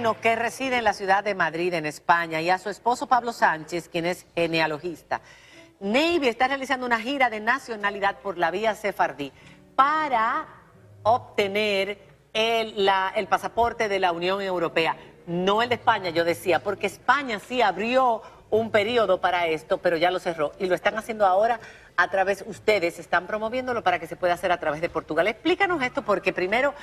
Moreno, que reside en la ciudad de Madrid, en España, y a su esposo Pablo Sánchez, quien es genealogista. Navy está realizando una gira de nacionalidad por la vía sefardí para obtener el pasaporte de la Unión Europea. No el de España, yo decía, porque España sí abrió un periodo para esto, pero ya lo cerró. Y lo están haciendo ahora a través, ustedes están promoviéndolo para que se pueda hacer a través de Portugal. Explícanos esto, porque primero,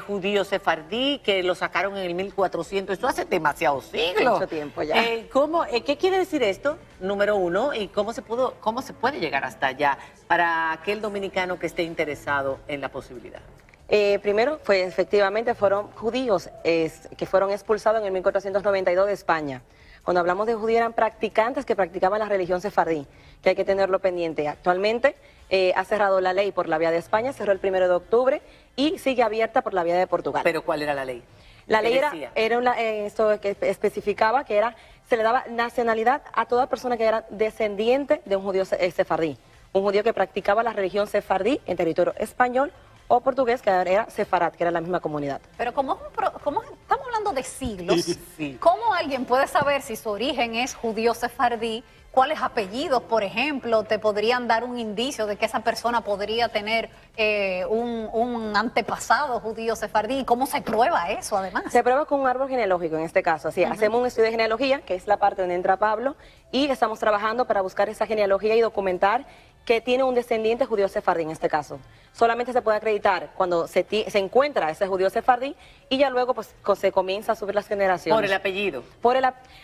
judío sefardí, que lo sacaron en el 1400, eso hace demasiados siglos. Mucho tiempo ya. ¿Qué quiere decir esto, número uno? ¿Y cómo se puede llegar hasta allá para aquel dominicano que esté interesado en la posibilidad? Primero, efectivamente fueron judíos que fueron expulsados en el 1492 de España. Cuando hablamos de judíos eran practicantes que practicaban la religión sefardí, que hay que tenerlo pendiente. Actualmente ha cerrado la ley por la vía de España, cerró el 1 de octubre y sigue abierta por la vía de Portugal. ¿Pero cuál era la ley? La ley era esto que especificaba que se le daba nacionalidad a toda persona que era descendiente de un judío sefardí, un judío que practicaba la religión sefardí en territorio español o portugués, que era sefarad, que era la misma comunidad. Pero como estamos hablando de siglos, sí. ¿Cómo alguien puede saber si su origen es judío sefardí? ¿Cuáles apellidos, por ejemplo, te podrían dar un indicio de que esa persona podría tener un antepasado judío sefardí? ¿Cómo se prueba eso, además? Se prueba con un árbol genealógico, en este caso. Así, hacemos un estudio de genealogía, que es la parte donde entra Pablo, y estamos trabajando para buscar esa genealogía y documentar que tiene un descendiente judío sefardí en este caso. Solamente se puede acreditar cuando se encuentra ese judío sefardí y ya luego pues se comienza a subir las generaciones. ¿Por el apellido?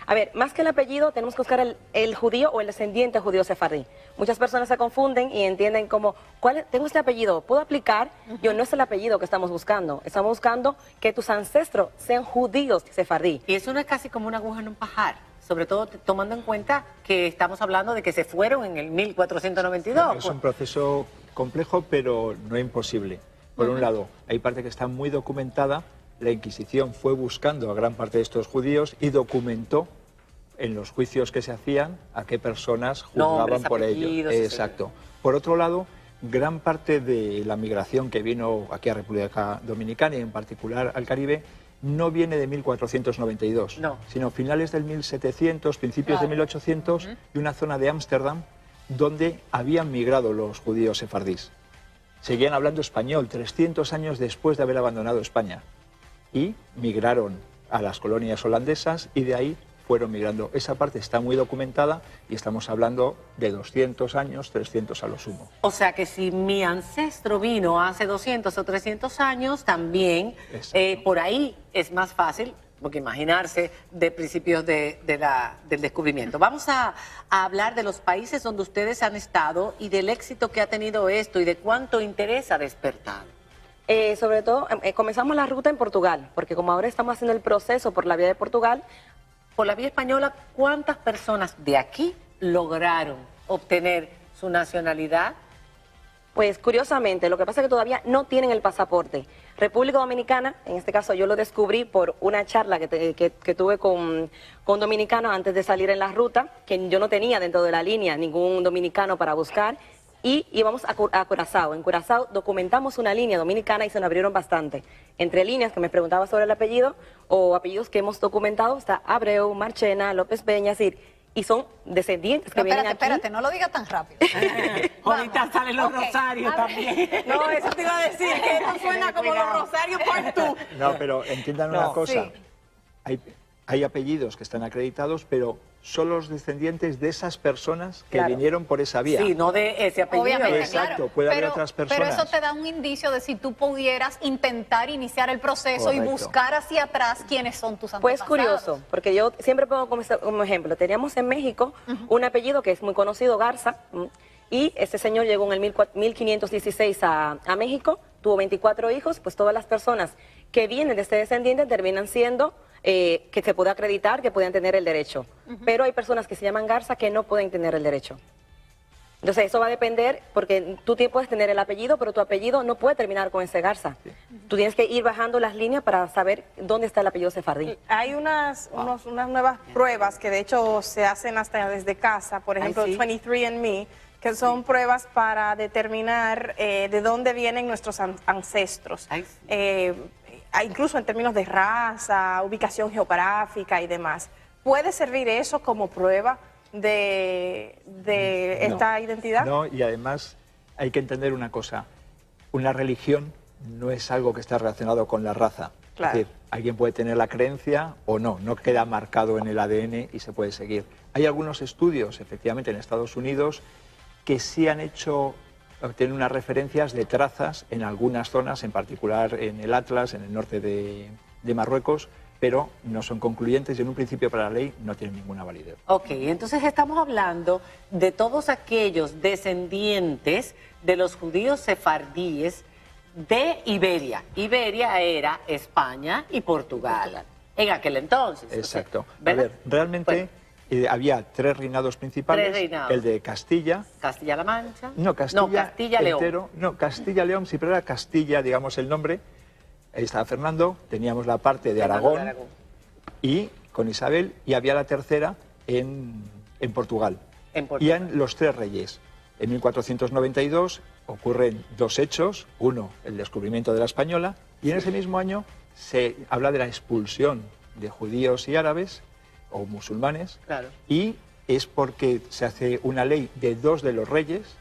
A ver, más que el apellido tenemos que buscar el judío o el descendiente judío sefardí. Muchas personas se confunden y entienden como, tengo este apellido, ¿puedo aplicar? Yo, no es el apellido que estamos buscando buscando que tus ancestros sean judíos sefardí. Y eso no es casi como una aguja en un pajar, sobre todo tomando en cuenta que estamos hablando de que se fueron en el 1492. Es un proceso complejo, pero no imposible. Por un lado, hay parte que está muy documentada. La Inquisición fue buscando a gran parte de estos judíos y documentó en los juicios que se hacían a qué personas juzgaban por ello. Exacto. Por otro lado, gran parte de la migración que vino aquí a República Dominicana y en particular al Caribe no viene de 1492, sino finales del 1700, principios de 1800 y una zona de Ámsterdam donde habían migrado los judíos sefardíes. Seguían hablando español 300 años después de haber abandonado España y migraron a las colonias holandesas y de ahí fueron migrando. Esa parte está muy documentada y estamos hablando de 200 años, 300 a lo sumo. O sea que si mi ancestro vino hace 200 o 300 años, también por ahí es más fácil, porque imaginarse de principios del descubrimiento. Vamos a hablar de los países donde ustedes han estado y del éxito que ha tenido esto y de cuánto interés ha despertado. Sobre todo, comenzamos la ruta en Portugal, porque como ahora estamos haciendo el proceso por la vía de Portugal. Por la vía española, ¿cuántas personas de aquí lograron obtener su nacionalidad? Pues curiosamente, lo que pasa es que todavía no tienen el pasaporte. República Dominicana, en este caso yo lo descubrí por una charla que tuve con dominicanos antes de salir en la ruta, que yo no tenía dentro de la línea ningún dominicano para buscar, y íbamos a Curazao. En Curazao documentamos una línea dominicana y se nos abrieron bastante. Entre líneas que me preguntaba sobre el apellido, o apellidos que hemos documentado, está Abreu, Marchena, López Peña, y son descendientes que vienen aquí. Espérate, no lo diga tan rápido. Ahorita salen los rosarios también. No, eso te iba a decir, que esto suena como los rosarios part 2. No, pero entiendan una cosa. Hay apellidos que están acreditados, pero son los descendientes de esas personas que vinieron por esa vía. Sí, no de ese apellido. Obviamente, exacto, puede haber otras personas. Pero eso te da un indicio de si tú pudieras intentar iniciar el proceso y buscar hacia atrás quiénes son tus antepasados. Pues curioso, porque yo siempre pongo como ejemplo, teníamos en México un apellido que es muy conocido, Garza, y este señor llegó en el 1516 a México, tuvo 24 hijos, pues todas las personas que vienen de este descendiente terminan siendo que se puede acreditar que pueden tener el derecho. Pero hay personas que se llaman Garza que no pueden tener el derecho. Entonces eso va a depender, porque tú puedes tener el apellido, pero tu apellido no puede terminar con ese Garza. Tú tienes que ir bajando las líneas para saber dónde está el apellido sefardí. Hay unas nuevas pruebas que de hecho se hacen hasta desde casa, por ejemplo 23andMe, que son pruebas para determinar de dónde vienen nuestros ancestros. incluso en términos de raza, ubicación geográfica y demás. ¿Puede servir eso como prueba de esta identidad? No, y además hay que entender una cosa. Una religión no es algo que está relacionado con la raza. Claro. Es decir, alguien puede tener la creencia o no, no queda marcado en el ADN y se puede seguir. Hay algunos estudios, efectivamente, en Estados Unidos que sí han hecho, tienen unas referencias de trazas en algunas zonas, en particular en el Atlas, en el norte de Marruecos, pero no son concluyentes y en un principio para la ley no tienen ninguna validez. Ok, entonces estamos hablando de todos aquellos descendientes de los judíos sefardíes de Iberia. Iberia era España y Portugal en aquel entonces. Exacto. O sea, A ¿verdad? ver, realmente había tres reinados principales. Tres reinados. El de Castilla. Castilla-La Mancha. No, Castilla-León. entero. No, Castilla-León, sí, pero era Castilla, digamos, el nombre. Ahí estaba Fernando, teníamos la parte de Aragón, y con Isabel, y había la tercera en Portugal. Y eran los tres reyes. En 1492 ocurren dos hechos, uno, el descubrimiento de la Española, y en ese mismo año se habla de la expulsión de judíos y árabes, o musulmanes, Claro. y es porque se hace una ley de dos de los reyes,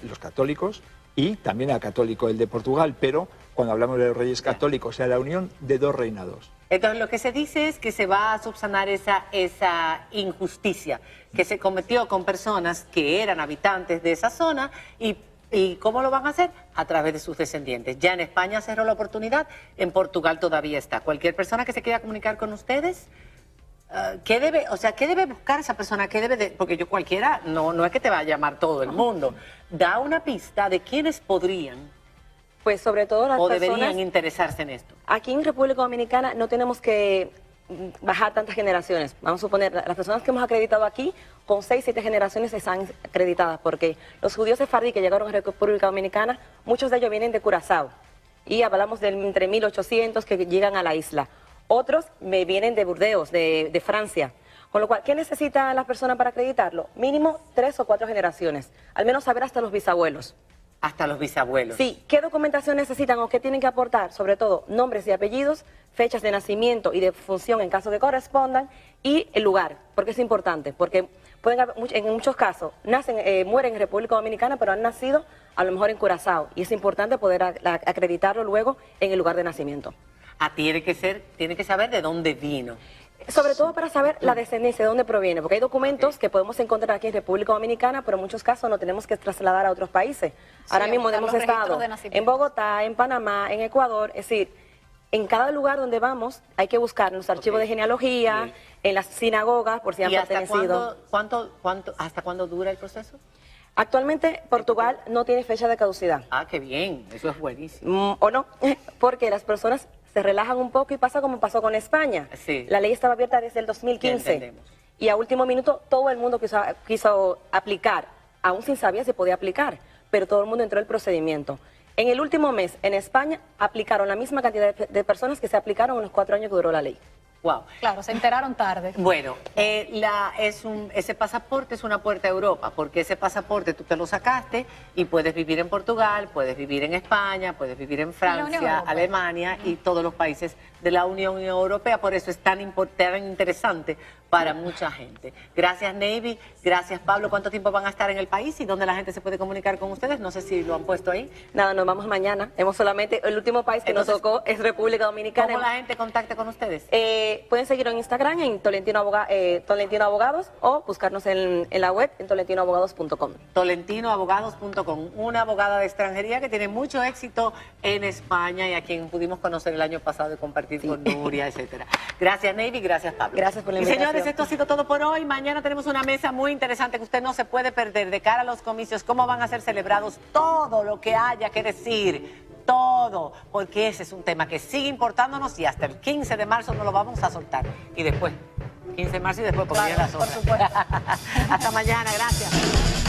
los católicos, y también era católico el de Portugal, pero cuando hablamos de los reyes católicos, era la unión de dos reinados. Entonces lo que se dice es que se va a subsanar esa injusticia que se cometió con personas que eran habitantes de esa zona y ¿cómo lo van a hacer? A través de sus descendientes. Ya en España cerró la oportunidad, en Portugal todavía está. Cualquier persona que se quiera comunicar con ustedes, ¿qué debe buscar esa persona? Porque yo cualquiera, no es que te va a llamar todo el mundo. Da una pista de quiénes podrían Pues sobre todo las o personas... deberían interesarse en esto. Aquí en República Dominicana no tenemos que bajar tantas generaciones. Vamos a suponer, las personas que hemos acreditado aquí, con 6, 7 generaciones están acreditadas, porque los judíos sefardí que llegaron a República Dominicana, muchos de ellos vienen de Curazao, y hablamos de entre 1800 que llegan a la isla. Otros vienen de Burdeos, de Francia. Con lo cual, ¿qué necesitan las personas para acreditarlo? Mínimo 3 o 4 generaciones, al menos saber hasta los bisabuelos. Hasta los bisabuelos. Sí, ¿qué documentación necesitan o qué tienen que aportar? Sobre todo, nombres y apellidos, fechas de nacimiento y de función en caso que correspondan, y el lugar, porque es importante, porque en muchos casos mueren en República Dominicana, pero han nacido a lo mejor en Curazao, y es importante poder acreditarlo luego en el lugar de nacimiento. Tiene que saber de dónde vino. Sobre todo para saber la descendencia, de dónde proviene, porque hay documentos que podemos encontrar aquí en República Dominicana, pero en muchos casos no tenemos que trasladar a otros países. Ahora mismo hemos estado en Bogotá, en Panamá, en Ecuador, es decir, en cada lugar donde vamos hay que buscar en los archivos de genealogía, en las sinagogas, por si han pertenecido. ¿Hasta cuándo dura el proceso? Actualmente Portugal no tiene fecha de caducidad. Qué bien, eso es buenísimo. ¿O no? Porque las personas se relajan un poco y pasa como pasó con España. Sí. La ley estaba abierta desde el 2015 y a último minuto todo el mundo quiso aplicar, aún sin saber si podía aplicar, pero todo el mundo entró en el procedimiento. En el último mes en España aplicaron la misma cantidad de personas que se aplicaron en los 4 años que duró la ley. Wow. Claro, se enteraron tarde. Bueno, ese pasaporte es una puerta a Europa, porque ese pasaporte tú te lo sacaste y puedes vivir en Portugal, puedes vivir en España, puedes vivir en Francia, Alemania y todos los países de la Unión Europea. Por eso es tan interesante para mucha gente. Gracias, Navy. Gracias, Pablo. ¿Cuánto tiempo van a estar en el país y dónde la gente se puede comunicar con ustedes? No sé si lo han puesto ahí. Nada, nos vamos mañana. El último país que nos tocó es República Dominicana. ¿Cómo la gente contacta con ustedes? Pueden seguirnos en Instagram en Tolentino Abogados o buscarnos en la web en tolentinoabogados.com. Tolentinoabogados.com, una abogada de extranjería que tiene mucho éxito en España y a quien pudimos conocer el año pasado y compartir con Nuria, etcétera. Gracias, Navy, gracias, Pablo. Gracias por la Y invitación. señores, esto ha sido todo por hoy. Mañana tenemos una mesa muy interesante que usted no se puede perder de cara a los comicios, cómo van a ser celebrados, todo lo que haya que decir. Todo, porque ese es un tema que sigue importándonos y hasta el 15 de marzo no lo vamos a soltar. Y después, 15 de marzo y después, porque viene las otras. Por supuesto. Hasta mañana, gracias.